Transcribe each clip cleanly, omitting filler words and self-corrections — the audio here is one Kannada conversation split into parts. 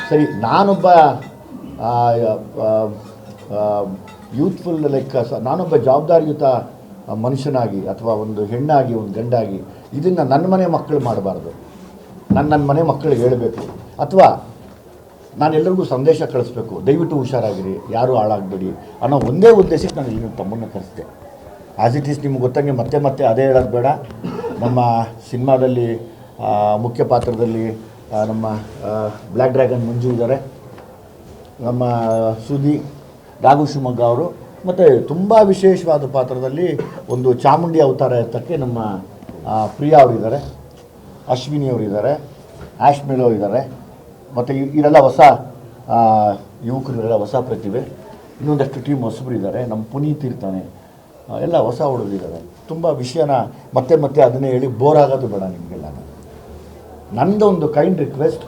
ಸರಿ, ನಾನೊಬ್ಬ ಯೂತ್ಫುಲ್ ನಾನೊಬ್ಬ ಜವಾಬ್ದಾರಿಯುತ ಮನುಷ್ಯನಾಗಿ ಅಥವಾ ಒಂದು ಹೆಣ್ಣಾಗಿ ಒಂದು ಗಂಡಾಗಿ ಇದನ್ನು ನನ್ನ ಮನೆ ಮಕ್ಕಳು ಮಾಡಬಾರ್ದು, ನನ್ನ ಮನೆ ಮಕ್ಕಳಿಗೆ ಹೇಳಬೇಕು, ಅಥವಾ ನಾನೆಲ್ಲರಿಗೂ ಸಂದೇಶ ಕಳಿಸ್ಬೇಕು, ದಯವಿಟ್ಟು ಹುಷಾರಾಗಿರಿ, ಯಾರೂ ಹಾಳಾಗಬೇಡಿ ಅನ್ನೋ ಒಂದೇ ಉದ್ದೇಶಕ್ಕೆ ನಾನು ಇಲ್ಲಿ ತಮ್ಮನ್ನು ಕರೆಸಿದೆ. ಆ್ಯಸ್ ಇಟ್ ಈಸ್ ನಿಮ್ಗೆ ಗೊತ್ತಂಗೆ ಮತ್ತೆ ಮತ್ತೆ ಅದೇ ಹೇಳೋದು ಬೇಡ. ನಮ್ಮ ಸಿನಿಮಾದಲ್ಲಿ ಮುಖ್ಯ ಪಾತ್ರದಲ್ಲಿ ನಮ್ಮ ಬ್ಲ್ಯಾಕ್ ಡ್ರ್ಯಾಗನ್ ಮಂಜು ಇದ್ದಾರೆ, ನಮ್ಮ ಸುದಿ ರಾಘು ಶಿವಮೊಗ್ಗ ಅವರು, ಮತ್ತು ತುಂಬ ವಿಶೇಷವಾದ ಪಾತ್ರದಲ್ಲಿ ಒಂದು ಚಾಮುಂಡಿ ಅವತಾರ ಎತ್ತಕ್ಕೆ ನಮ್ಮ ಪ್ರಿಯಾ ಅವರಿದ್ದಾರೆ, ಅಶ್ವಿನಿ ಅವರಿದ್ದಾರೆ, ಆಶ್ಮೇಲೋ ಇದ್ದಾರೆ, ಮತ್ತು ಇವರೆಲ್ಲ ಹೊಸ ಯುವಕರಿಗೆಲ್ಲ ಹೊಸ ಪ್ರತಿಭೆ, ಇನ್ನೊಂದಷ್ಟು ಟೀಮ್ ಹೊಸಬರಿದ್ದಾರೆ, ನಮ್ಮ ಪುನೀತ್ ಇರ್ತಾನೆ, ಎಲ್ಲ ಹೊಸ ಹುಡುಗರಿದ್ದಾರೆ. ತುಂಬ ವಿಷಯನ ಮತ್ತೆ ಮತ್ತೆ ಅದನ್ನೇ ಹೇಳಿ ಬೋರ್ ಆಗೋದು ಬೇಡ ನಿಮಗೆಲ್ಲ. ನನ್ನದು ಒಂದು ಕೈಂಡ್ ರಿಕ್ವೆಸ್ಟ್,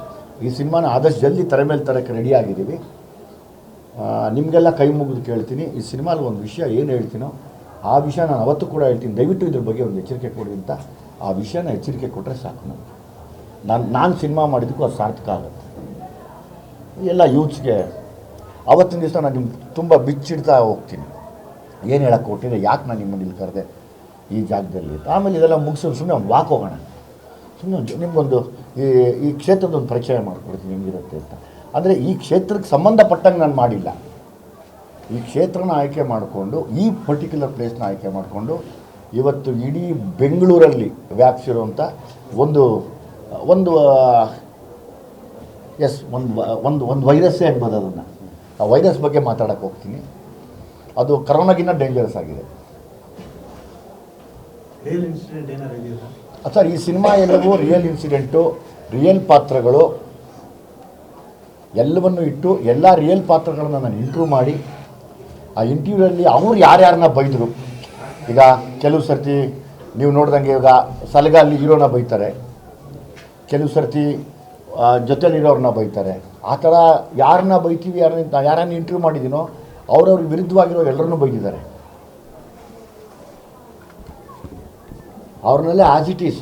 ಈ ಸಿನಿಮಾನ ಆದಷ್ಟು ಜಲ್ದಿ ತೆರೆ ಮೇಲೆ ತರಕ್ಕೆ ರೆಡಿ ಆಗಿದ್ದೀವಿ. ನಿಮಗೆಲ್ಲ ಕೈ ಮುಗಿದು ಕೇಳ್ತೀನಿ, ಈ ಸಿನಿಮಾಲಿ ಒಂದು ವಿಷಯ ಏನು ಹೇಳ್ತೀನೋ ಆ ವಿಷಯ ನಾನು ಅವತ್ತು ಕೂಡ ಹೇಳ್ತೀನಿ, ದಯವಿಟ್ಟು ಇದ್ರ ಬಗ್ಗೆ ಒಂದು ಎಚ್ಚರಿಕೆ ಕೊಡಿ ಅಂತ. ಆ ವಿಷಯನ ಎಚ್ಚರಿಕೆ ಕೊಟ್ಟರೆ ಸಾಕು. ನಾನು ಸಿನಿಮಾ ಮಾಡಿದ್ದಕ್ಕೂ ಅದು ಸಾರ್ಥಕ ಆಗುತ್ತೆ. ಎಲ್ಲ ಯೂತ್ಸ್ಗೆ ಅವತ್ತಿನ ದಿವಸ ನಾನು ನಿಮ್ಗೆ ತುಂಬ ಬಿಚ್ಚಿಡ್ತಾ ಹೋಗ್ತೀನಿ, ಏನು ಹೇಳಕ್ಕೆ ಕೊಟ್ಟಿದೆ, ಯಾಕೆ ನಾನು ನಿಮ್ಮನ್ನು ಇಲ್ಲಿ ಕರೆದೆ ಈ ಜಾಗದಲ್ಲಿ. ಆಮೇಲೆ ಇದೆಲ್ಲ ಮುಗಿಸೋದು ಸುಮ್ಮನೆ ಒಂದು ವಾಕ್ ಹೋಗೋಣ, ಸುಮ್ಮನೆ ನಿಮಗೊಂದು ಈ ಕ್ಷೇತ್ರದೊಂದು ಪರಿಚಯ ಮಾಡಿಕೊಡ್ತೀನಿ ಹೆಂಗಿರುತ್ತೆ ಅಂತ. ಅಂದರೆ ಈ ಕ್ಷೇತ್ರಕ್ಕೆ ಸಂಬಂಧಪಟ್ಟಂಗೆ ನಾನು ಮಾಡಿಲ್ಲ, ಈ ಕ್ಷೇತ್ರನ ಆಯ್ಕೆ ಮಾಡಿಕೊಂಡು, ಈ ಪರ್ಟಿಕ್ಯುಲರ್ ಪ್ಲೇಸ್ನ ಆಯ್ಕೆ ಮಾಡಿಕೊಂಡು ಇವತ್ತು ಇಡೀ ಬೆಂಗಳೂರಲ್ಲಿ ವ್ಯಾಪಿಸಿರುವಂಥ ಒಂದು ಒಂದು ಒಂದು ವೈರಸ್ಸೇ ಅನ್ಬೋದು ಅದನ್ನು. ಆ ವೈರಸ್ ಬಗ್ಗೆ ಮಾತಾಡೋಕ್ಕೆ ಹೋಗ್ತೀನಿ. ಅದು ಕರೋನಾಗಿನ್ನ ಡೇಂಜರಸ್ ಆಗಿದೆ ಸರ್. ಈ ಸಿನಿಮಾ ಎಲ್ಲವೂ ರಿಯಲ್ ಇನ್ಸಿಡೆಂಟು, ರಿಯಲ್ ಪಾತ್ರಗಳು ಎಲ್ಲವನ್ನು ಇಟ್ಟು ಎಲ್ಲ ರಿಯಲ್ ಪಾತ್ರಗಳನ್ನು ನಾನು ಇಂಟ್ರ್ಯೂ ಮಾಡಿ, ಆ ಇಂಟರ್ವ್ಯೂರಲ್ಲಿ ಅವ್ರು ಯಾರ್ಯಾರನ್ನ ಬೈದರು. ಈಗ ಕೆಲವು ಸರ್ತಿ ನೀವು ನೋಡ್ದಂಗೆ ಇವಾಗ ಸಲಗಲ್ಲಿ ಹೀರೋನ ಬೈತಾರೆ, ಕೆಲವು ಸರ್ತಿ ಜೊತೆಲಿರೋರನ್ನ ಬೈತಾರೆ. ಆ ಥರ ಯಾರನ್ನ ಬೈತೀವಿ, ಯಾರನ್ನ ಇಂಟರ್ವ್ಯೂ ಮಾಡಿದ್ದೀನೋ ಅವ್ರವ್ರ ವಿರುದ್ಧವಾಗಿರೋ ಎಲ್ಲರನ್ನೂ ಬೈದಿದ್ದಾರೆ. ಅವ್ರನ್ನೆಲ್ಲ ಆ್ಯಸ್ ಇಟ್ ಈಸ್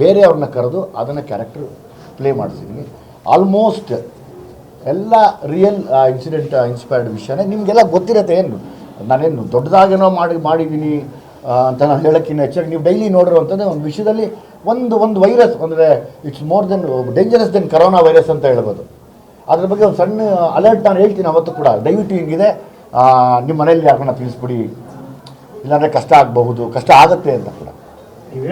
ಬೇರೆಯವ್ರನ್ನ ಕರೆದು ಅದನ್ನು ಕ್ಯಾರೆಕ್ಟರ್ ಪ್ಲೇ ಮಾಡಿಸಿದ್ದೀನಿ. ಆಲ್ಮೋಸ್ಟ್ ಎಲ್ಲ ರಿಯಲ್ ಇನ್ಸಿಡೆಂಟ್ ಇನ್ಸ್ಪೈರ್ಡ್ ವಿಷಯನೇ. ನಿಮಗೆಲ್ಲ ಗೊತ್ತಿರುತ್ತೆ, ಏನು ನಾನೇನು ದೊಡ್ಡದಾಗೇನೋ ಮಾಡಿದ್ದೀನಿ ಅಂತ ನಾನು ಹೇಳೋಕ್ಕಿಂತ ಹೆಚ್ಚಾಗಿ ನೀವು ಡೈಲಿ ನೋಡಿರುವಂಥದ್ದು ಒಂದು ವಿಷಯದಲ್ಲಿ ಒಂದು ವೈರಸ್ ಅಂದರೆ it's more than dangerous than corona virus ಅಂತ ಹೇಳ್ಬೋದು. ಅದ್ರ ಬಗ್ಗೆ ಒಂದು ಸಣ್ಣ ಅಲರ್ಟ್ ನಾನು ಹೇಳ್ತೀನಿ ಅವತ್ತು ಕೂಡ, ದಯವಿಟ್ಟು ಹಿಂಗಿದೆ, ನಿಮ್ಮ ಮನೆಯಲ್ಲಿ ಯಾರನ್ನ ತಿಳಿಸ್ಬಿಡಿ, ಇಲ್ಲಾಂದರೆ ಕಷ್ಟ ಆಗಬಹುದು, ಕಷ್ಟ ಆಗುತ್ತೆ ಅಂತ ಕೂಡ.